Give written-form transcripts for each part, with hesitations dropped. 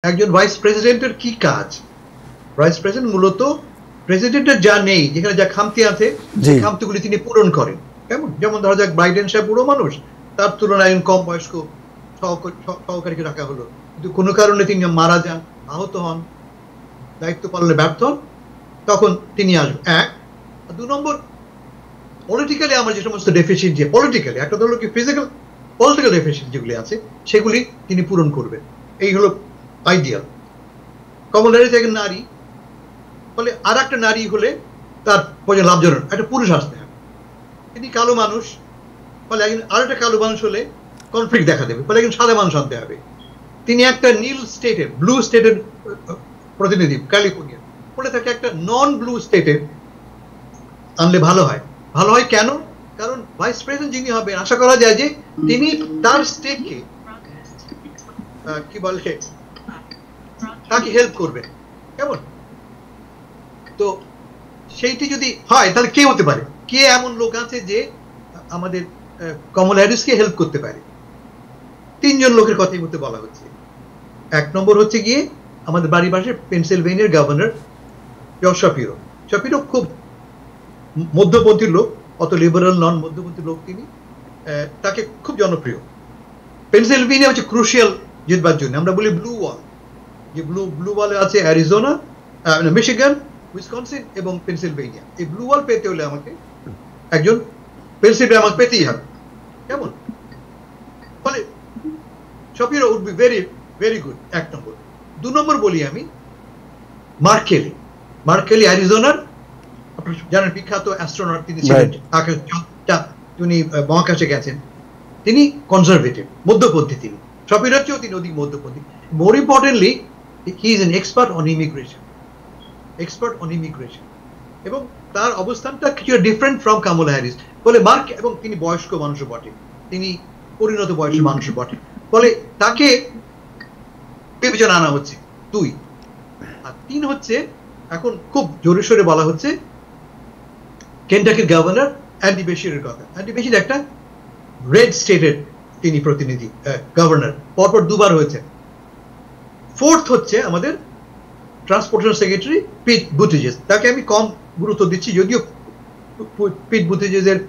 একজন ভাইস প্রেসিডেন্টের কি কাজ? ভাইস প্রেসিডেন্ট মূলত প্রেসিডেন্টের যা নেই, যেখানে যা খামতি আছে সেই খামতিগুলি তিনি পূরণ করেন। কেমন? যেমন ধরা যাক বাইডেন সাহেব বুড়ো মানুষ, তার তুলনায় কম বয়স্ক সহকারীকে রাখা হলো, কিন্তু কোনো কারণে তিনি মারা যান, আহত হন, দায়িত্ব পালনে ব্যর্থ হন, তখন তিনি আসবেন। এক। 2 নম্বর, পলিটিক্যালি আমার যে সমস্ত ডেফিসিয়েন্ট, যে পলিটিক্যালি একটা ধরো কি ফিজিক্যাল পলিটিক্যাল ডেফিসিয়েন্ট যেগুলি আছে সেগুলি তিনি পূরণ করবেন। এই হলো আইডিয়াল। কমলা হ্যারিস একজন নারী, ফলে আর একটা নারী হলে তার প্রয়োজন লাভজনক, একটা পুরুষ আসতে হবে। তিনি কালো মানুষ, ফলে একজন আর একটা কালো মানুষ হলে কনফ্লিক্ট দেখা দেবে, ফলে একজন সাদা মানুষ আনতে হবে। তিনি একটা নীল স্টেটের, ব্লু স্টেটের প্রতিনিধি, ক্যালিফোর্নিয়া, ফলে তাকে একটা নন ব্লু স্টেটের আনলে ভালো হয়। ভালো হয় কেন? কারণ ভাইস প্রেসিডেন্ট যিনি হবেন, আশা করা যায় যে তিনি তার স্টেটকে কি বলে, তাকে হেল্প করবেন। কেমন? তো সেইটি যদি হয় তাহলে কে হতে পারে? কে এমন লোক আছে যে আমাদের কমলা হ্যারিসকে হেল্প করতে পারে? 3 জন লোকের কথাই মধ্যে বলা হচ্ছে। 1 নম্বর হচ্ছে গিয়ে আমাদের বাড়ির পাশে পেনসিলভেনিয়ার গভর্নর জর্জ শাপিরো। শাপিরো খুব মধ্যপন্থী লোক, অত লিবারাল নন, মধ্যপন্থী লোক তিনি। তাকে খুব জনপ্রিয়। পেনসিলভেনিয়া হচ্ছে ক্রুশিয়াল জিতবার জন্য। আমরা বলি ব্লু ওয়াল, যে ব্লু ওয়ালে আছে অ্যারিজোনা, মিশিগান, উইসকনসিন এবং পেনসিলভেনিয়া। এই ব্লু ওয়াল পেতে হলে আমাকে একজন পেনসিলভেনিয়া আমাকে পেতেই হবে। কেমন? ফলে Shapiro would be very very good. 1 number. 2 number বলি আমি মার্ক কেলি। মার্ক কেলি অ্যারিজোনার, আপনারা জানেন বিখ্যাত অ্যাস্ট্রোনট তিনি ছিলেন, তিনি মহাকাশে গেছেন। তিনি কনজারভেটিভ, মধ্যপন্থী। তিনি শাপিরোর চেয়েও তিনি অধিক মধ্যপন্থী। More importantly he is an expert on immigration, expert on immigration, এবং তার অবস্থানটা কিছু ডিফারেন্ট ফ্রম কামলা হ্যারিস। বলে মার্ক, এবং তিনি বয়স্ক মানুষও বটে, তিনি পরিণত বয়সী মানুষও বটে, ফলে তাকে বিবেচনা আনা হচ্ছে। 2 আর 3 হচ্ছে এখন খুব জোরে সোরে বলা হচ্ছে কেন্টাকির গভর্নর অ্যান্ডি বেশিরের কথা। অ্যান্ডি বেশির একটা রেড স্টেটের তিনি প্রতিনিধি, গভর্নর, পরপর 2 বার হয়েছে। 4th হচ্ছে আমাদের ট্রান্সপোর্টেশন সেক্রেটারি পিট বুটিজেস। তাকে আমি কম গুরুত্ব দিচ্ছি, যদিও পিট বুটিজেসের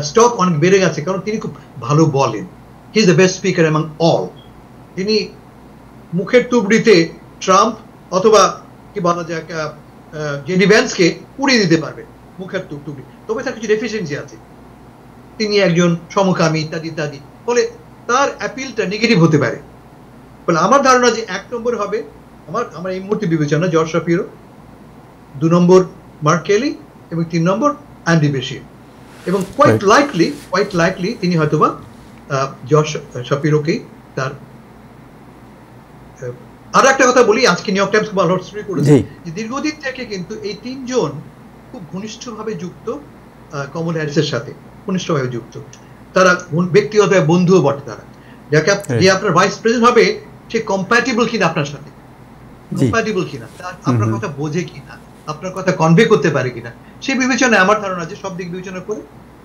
স্টক অনেক বেড়ে গেছে, কারণ তিনি খুব ভালো বলেন। He is the best speaker among all. তিনি মুখের তুবড়িতে ট্রাম্প অথবা কি বলা যায় জেডি ভ্যান্সকে উড়িয়ে দিতে পারবে মুখের তুবড়ি। তবে তার কিছু ডেফিসিয়েন্সি আছে, তিনি একজন সমকামী ইত্যাদি ইত্যাদি, ফলে তার অ্যাপিলটা নেগেটিভ হতে পারে। ফলে আমার ধারণা যে 1 নম্বর হবে আমার এই মুহূর্তে বিবেচনা জর্জ শাপিরো, 2 নম্বর মার্ক কেলি এবং 3 নম্বর অ্যান্ডি বেশির। এবং কোয়াইট লাইকলি তিনি হয়তোবা জর্জ শাপিরোকেই তার। আরো একটা কথা বলি, আজকে নিউ ইয়র্ক টাইমস খুব ভালো স্টোরি করেছে যে দীর্ঘদিন থেকে কিন্তু এই 3 জন খুব ঘনিষ্ঠভাবে যুক্ত কমলা হ্যারিসের সাথে, ঘনিষ্ঠভাবে যুক্ত। তারা ব্যক্তিগত বন্ধুও বটে। তারা যাকে যে আপনার ভাইস প্রেসিডেন্ট হবে সে কম্প্যাটিবল কিনা আপনার সাথে, কম্প্যাটিবল কিনা, আপনার কথা বোঝে কিনা, আপনার কথা কনভে করতে পারে কিনা, সেই বিবেচনায় আমার ধারণা যে সব দিক বিবেচনা করে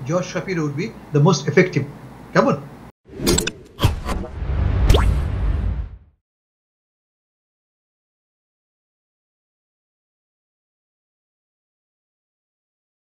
George Shapiro would be the most effective. কেমন?